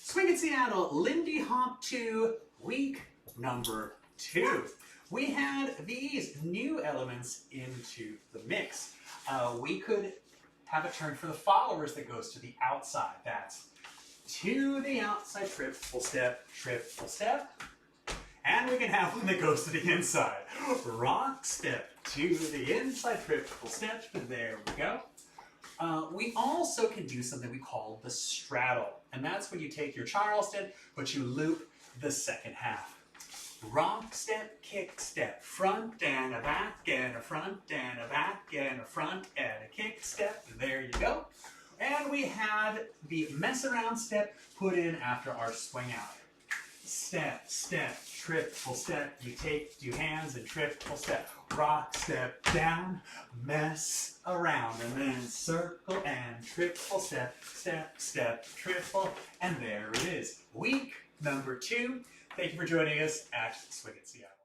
Swing in Seattle, Lindy Hop 2, week number 2. We had these new elements into the mix. We could have a turn for the followers that goes to the outside. That's to the outside, triple step, triple step. And we can have one that goes to the inside. Rock step to the inside, triple step. There we go. We also can do something we call the straddle. And that's when you take your Charleston, but you loop the second half. Rock step, kick step, front and a back and a front and a back and a front and a kick step. There you go. And we had the mess around step put in after our swing out. Step, step, triple step. You take 2 hands and triple step. Rock step down, mess around, and then circle and triple step, step, step, triple, and there it is. Week number 2. Thank you for joining us at Swing in Seattle.